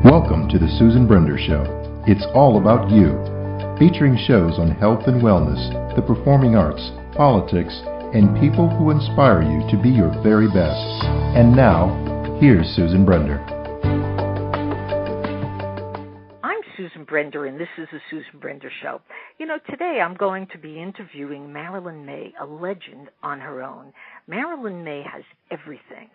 Welcome to the Susan Brender Show. It's all about you. Featuring shows on health and wellness, the performing arts, politics, and people who inspire you to be your very best. And now, here's Susan Brender. I'm Susan Brender, and this is the Susan Brender Show. You know, today I'm going to be interviewing Marilyn Maye, a legend on her own. Marilyn Maye has everything.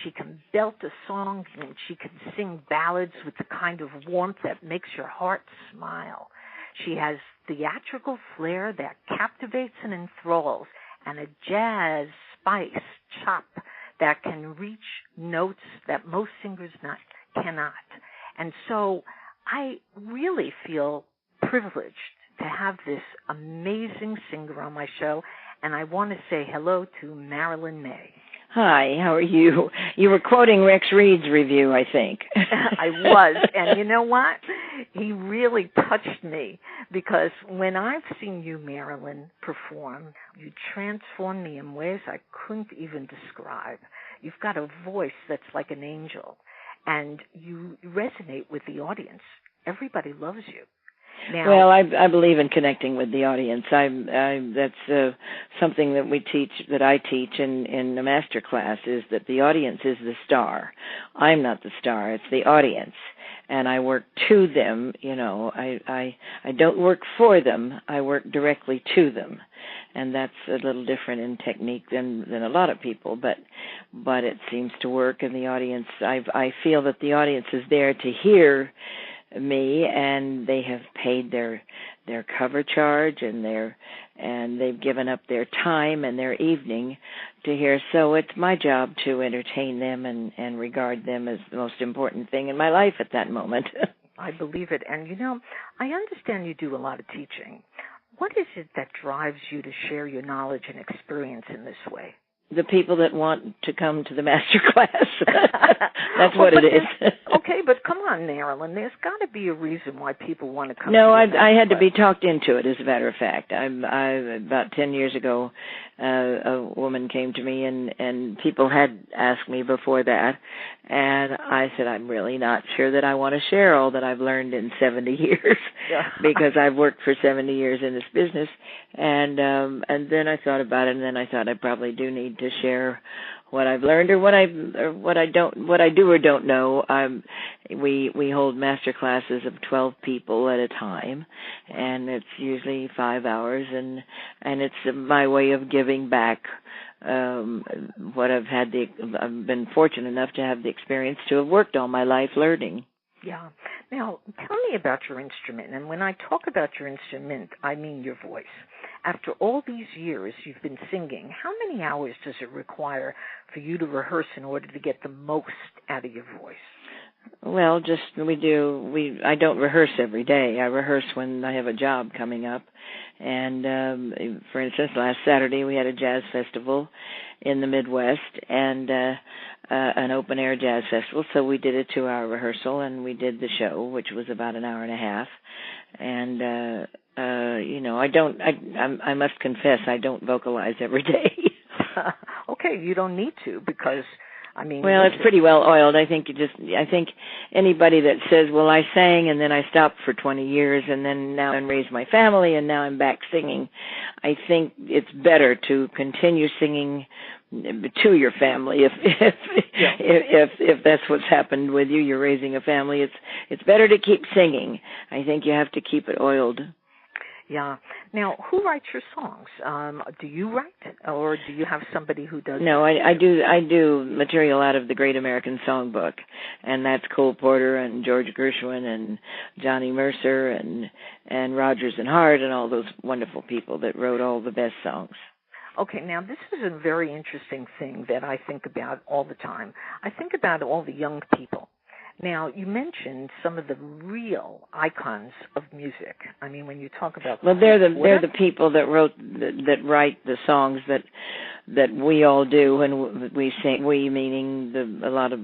She can belt a song, and she can sing ballads with the kind of warmth that makes your heart smile. She has theatrical flair that captivates and enthralls, and a jazz spice chop that can reach notes that most singers cannot. And so I really feel privileged to have this amazing singer on my show, and I want to say hello to Marilyn Maye. Hi, how are you? You were quoting Rex Reed's review, I think. I was, and you know what? He really touched me because when I've seen you, Marilyn, perform, you transform me in ways I couldn't even describe. You've got a voice that's like an angel, and you resonate with the audience. Everybody loves you. Now, well, I believe in connecting with the audience. That's something that I teach in the master class, is that the audience is the star. I'm not the star; it's the audience, and I work to them. You know, I don't work for them; I work directly to them, and that's a little different in technique than a lot of people. But it seems to work, and the audience. I feel that the audience is there to hear me, and they have paid their cover charge, and they've given up their time and their evening to hear. So it's my job to entertain them and regard them as the most important thing in my life at that moment. I believe it. And you know, I understand you do a lot of teaching. What is it that drives you to share your knowledge and experience in this way? The people that want to come to the master class. That's what it is. Okay, but come on, Marilyn. There's got to be a reason why people want to come. No, to the I had to be talked into it, as a matter of fact. I about 10 years ago, a woman came to me, and people had asked me before that, and I said, I'm really not sure that I want to share all that I've learned in 70 years, because I've worked for 70 years in this business, and then I thought about it, and then I thought I probably do need to share what I've learned, or what I do or don't know. We hold master classes of 12 people at a time, and it's usually 5 hours, and it's my way of giving back what I've been fortunate enough to have the experience to have worked all my life learning. Yeah. Now, tell me about your instrument. And when I talk about your instrument, I mean your voice. After all these years you've been singing, how many hours does it require for you to rehearse in order to get the most out of your voice? Well, I don't rehearse every day. I rehearse when I have a job coming up. And, for instance, last Saturday we had a jazz festival in the Midwest, and an open-air jazz festival. So we did a 2-hour rehearsal, and we did the show, which was about an hour and a half. And, you know, I must confess, I don't vocalize every day. Okay, you don't need to, because well, it's pretty well oiled. I think anybody that says, well, I sang and then I stopped for 20 years and then now I raised my family and now I'm back singing, I think it's better to continue singing to your family if that's what's happened with you. You're raising a family. It's better to keep singing. I think you have to keep it oiled. Yeah. Now, who writes your songs? Do you write, or do you have somebody who does? No, I do material out of the Great American Songbook, and that's Cole Porter and George Gershwin and Johnny Mercer and Rodgers and Hart and all those wonderful people that wrote all the best songs. Okay, now this is a very interesting thing that I think about all the time. I think about all the young people. Now, you mentioned some of the real icons of music. I mean, when you talk about they're the people that write the songs that that we all do when we sing. We meaning a lot of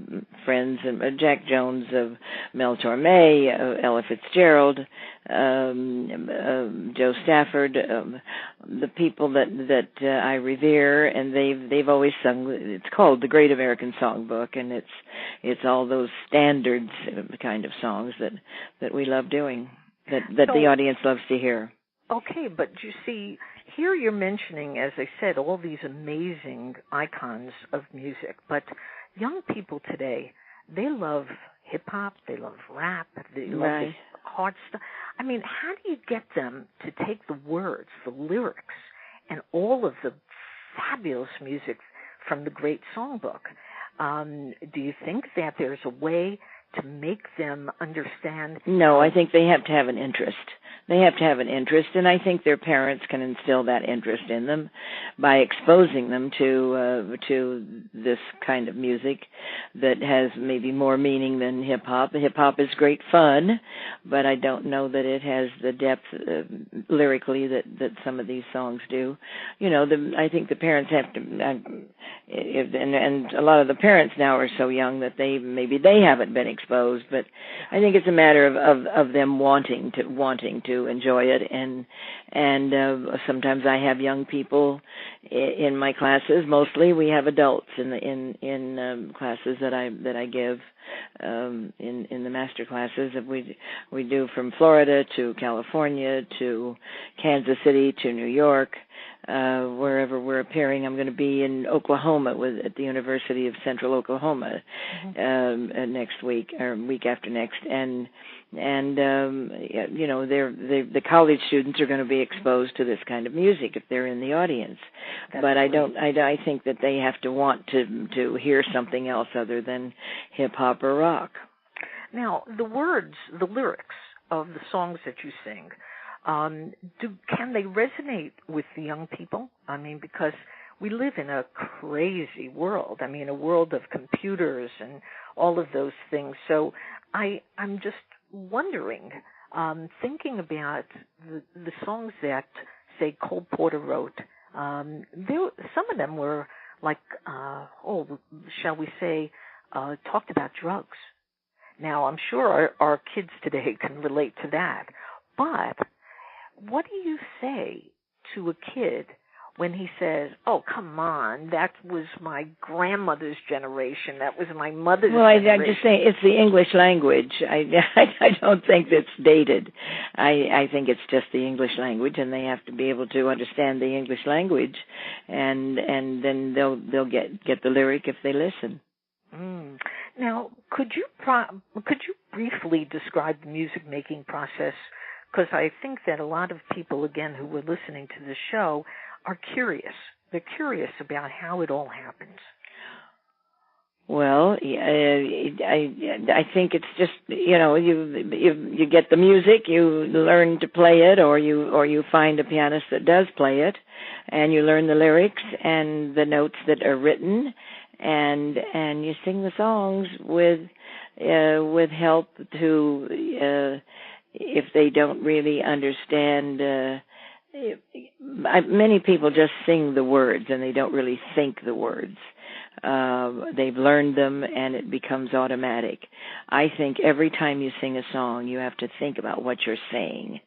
friends, and Jack Jones of Mel Torme, Ella Fitzgerald, Joe Stafford, the people that I revere, and they've always sung. It's called the Great American Songbook, and it's all those standards kind of songs that we love doing, that the audience loves to hear. Okay, but you see, here you're mentioning, as I said, all these amazing icons of music, but young people today, they love hip-hop, they love rap, they love this hard stuff. I mean, how do you get them to take the words, the lyrics, and all of the fabulous music from the Great Songbook? Do you think that there's a way to make them understand? No, I think they have to have an interest. They have to have an interest, and I think their parents can instill that interest in them by exposing them to this kind of music that has maybe more meaning than hip-hop. Hip-hop is great fun, but I don't know that it has the depth lyrically that some of these songs do. You know, I think the parents have to, and a lot of the parents now are so young that maybe they haven't been exposed, but I think it's a matter of them wanting to enjoy it, and sometimes I have young people in my classes. Mostly we have adults in classes that I give in the master classes. We do from Florida to California to Kansas City to New York. Wherever we're appearing. I'm going to be in Oklahoma at the University of Central Oklahoma next week or week after next, and you know, the college students are going to be exposed to this kind of music if they're in the audience. But I think that they have to want to hear something else other than hip hop or rock. Now, the words, the lyrics of the songs that you sing, can they resonate with the young people? I mean, because we live in a crazy world. I mean, a world of computers and all of those things. So I'm just wondering, thinking about the songs that, say, Cole Porter wrote, some of them were like, shall we say, talked about drugs. Now, I'm sure our kids today can relate to that, but what do you say to a kid when he says, "Oh, come on, that was my grandmother's generation, that was my mother's generation"? Well, I just say it's the English language. I don't think that's dated. I think it's just the English language, and they have to be able to understand the English language, and then they'll get the lyric if they listen. Mm. Now, could you briefly describe the music making process? Because I think that a lot of people, again, who were listening to the show are curious. They're curious about how it all happens. Well, I think it's just, you know, you get the music, you learn to play it, or you find a pianist that does play it, and you learn the lyrics and the notes that are written, and you sing the songs with help to. If they don't really understand, many people just sing the words and they don't really think the words. They've learned them and it becomes automatic. I think every time you sing a song, you have to think about what you're saying.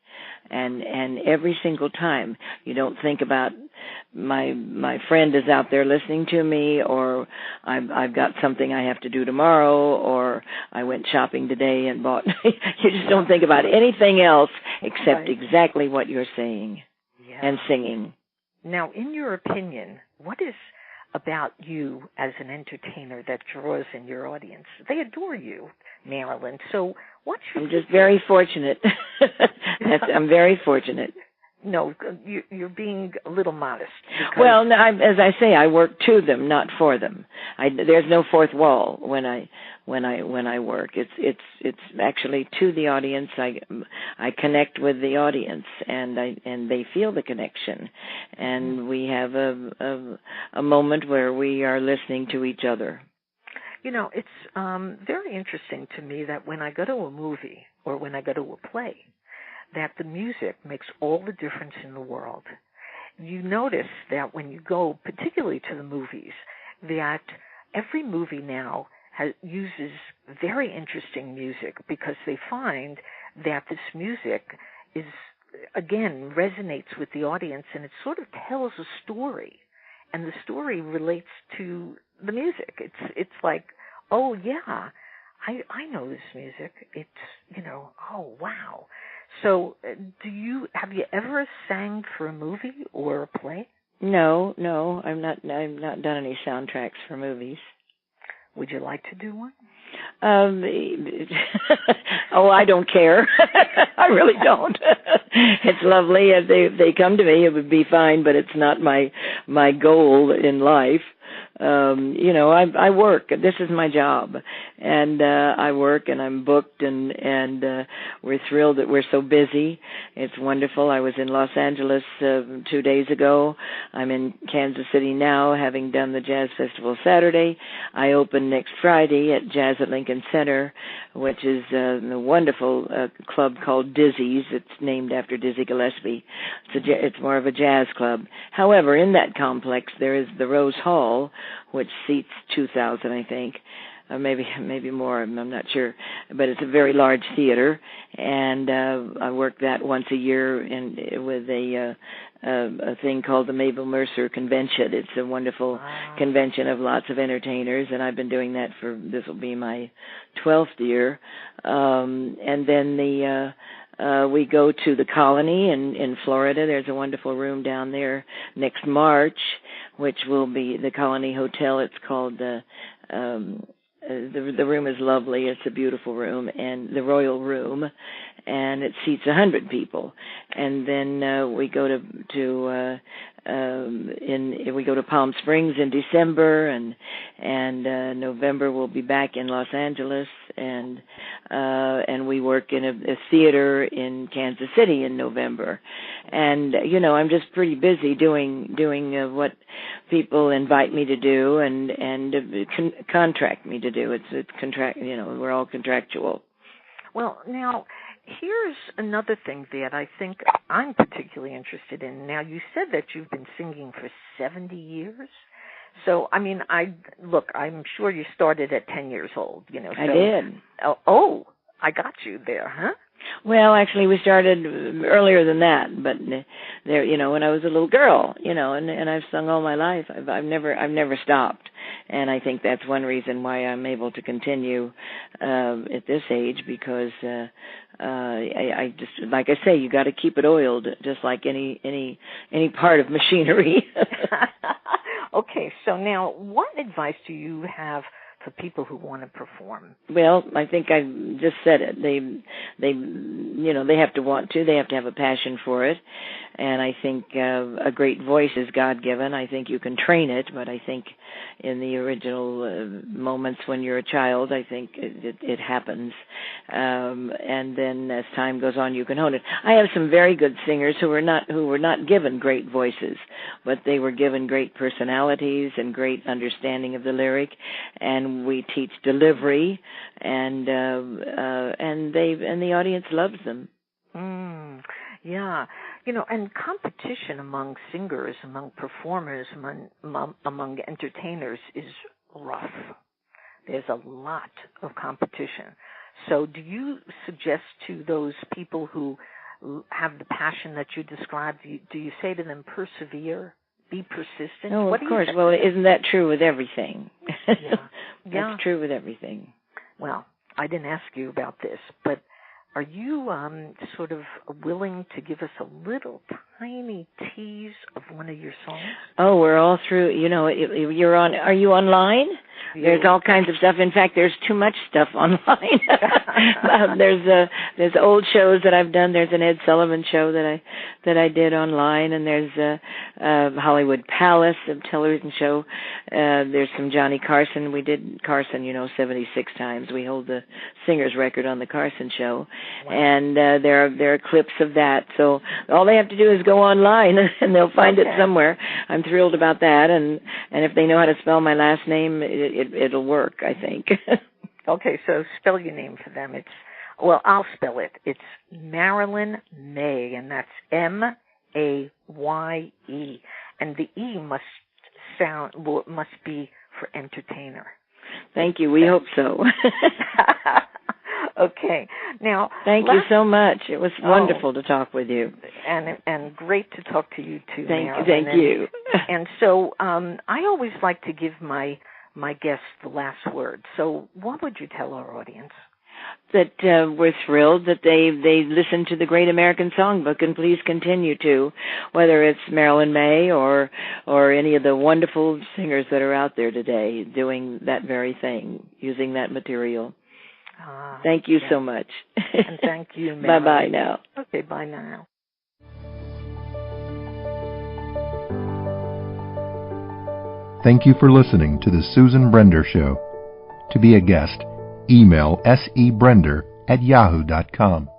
And every single time, you don't think about my friend is out there listening to me, or I've got something I have to do tomorrow, or I went shopping today and bought. You just don't think about anything else except exactly what you're saying and singing. Now, in your opinion, what is about you as an entertainer that draws in your audience? They adore you, Marilyn. So I'm just very fortunate. I'm very fortunate. No, you're being a little modest. Well, as I say, I work to them, not for them. There's no fourth wall when I work. It's actually to the audience. I connect with the audience, and they feel the connection, and we have a moment where we are listening to each other. You know, it's very interesting to me that when I go to a movie or when I go to a play, that the music makes all the difference in the world. you notice that when you go, particularly to the movies, that every movie now uses very interesting music because they find that this music is, again, resonates with the audience, and it sort of tells a story, and the story relates to the music. It's like, oh yeah, I know this music. It's, oh wow. So have you ever sang for a movie or a play? No, I've not done any soundtracks for movies. Would you like to do one? Oh, I don't care. I really don't. It's lovely. If they come to me, it would be fine, but it's not my goal in life. I work. This is my job, and I work, and I'm booked, and we're thrilled that we're so busy. It's wonderful. I was in Los Angeles 2 days ago. I'm in Kansas City now, having done the Jazz Festival Saturday. I open next Friday at Jazz at Lincoln Center, which is a wonderful club called Dizzy's. It's named after Dizzy Gillespie. It's more of a jazz club. However, in that complex, there is the Rose Hall, which seats 2,000, I think, maybe more. I'm not sure, but it's a very large theater, and I work that once a year with a thing called the Mabel Mercer Convention. It's a wonderful convention of lots of entertainers, and I've been doing that this will be my 12th year, and then we go to the Colony in Florida. There's a wonderful room down there next March, which will be the Colony Hotel. It's called the room is lovely. It's a beautiful room, and the Royal Room, and it seats 100 people. And then we go to Palm Springs in December, and November we'll be back in Los Angeles, and we work in a theater in Kansas City in November. And I'm just pretty busy doing what people invite me to do and contract me to do. It's contract. We're all contractual. Well, now, here's another thing that I think I'm particularly interested in. Now, you said that you've been singing for 70 years. So, I'm sure you started at 10 years old, I did. Oh, I got you there, huh? Well, actually, we started earlier than that, but there, when I was a little girl, and I've sung all my life. I've never stopped, and I think that's one reason why I'm able to continue at this age, because I just, like I say, you got to keep it oiled, just like any part of machinery. Okay, so now, what advice do you have for people who want to perform? Well, I think I just said it. They have to want to. They have to have a passion for it. And I think a great voice is God-given. I think you can train it, but I think in the original moments when you're a child, I think it happens. And then as time goes on, you can hone it. I have some very good singers who were not given great voices, but they were given great personalities and great understanding of the lyric. And we teach delivery, and the audience loves them. Yeah. And competition among singers, among performers, among entertainers is rough. There's a lot of competition. So do you suggest to those people who have the passion that you described, do you say to them, persevere, be persistent? Oh, of course. Well, isn't that true with everything? Yeah. That's true with everything. Well, I didn't ask you about this, but are you sort of willing to give us a little tiny tease of one of your songs? Oh, we're all through. You're on. Are you online? There's all kinds of stuff. In fact, there's too much stuff online. There's old shows that I've done. There's an Ed Sullivan show that I did online, and there's a Hollywood Palace, a television show. There's some Johnny Carson. We did Carson, 76 times. We hold the singer's record on the Carson show. Wow. And there are clips of that. So all they have to do is go online, and they'll find it somewhere. I'm thrilled about that. And if they know how to spell my last name, it'll work, I think. Okay, so spell your name for them. I'll spell it. It's Marilyn Maye, and that's M-A-Y-E. And the E must be for entertainer. Thank you. We hope so. Okay. Now, thank you so much. It was wonderful to talk with you, and great to talk to you too. Thank you. And so, I always like to give my guests the last word. So, what would you tell our audience? That we're thrilled that they listen to the Great American Songbook, and please continue to, whether it's Marilyn Maye or any of the wonderful singers that are out there today doing that very thing, using that material. Thank you so much. And thank you, Marilyn. Bye-bye now. Okay, bye now. Thank you for listening to The Susan Brender Show. To be a guest, email sebrender@yahoo.com.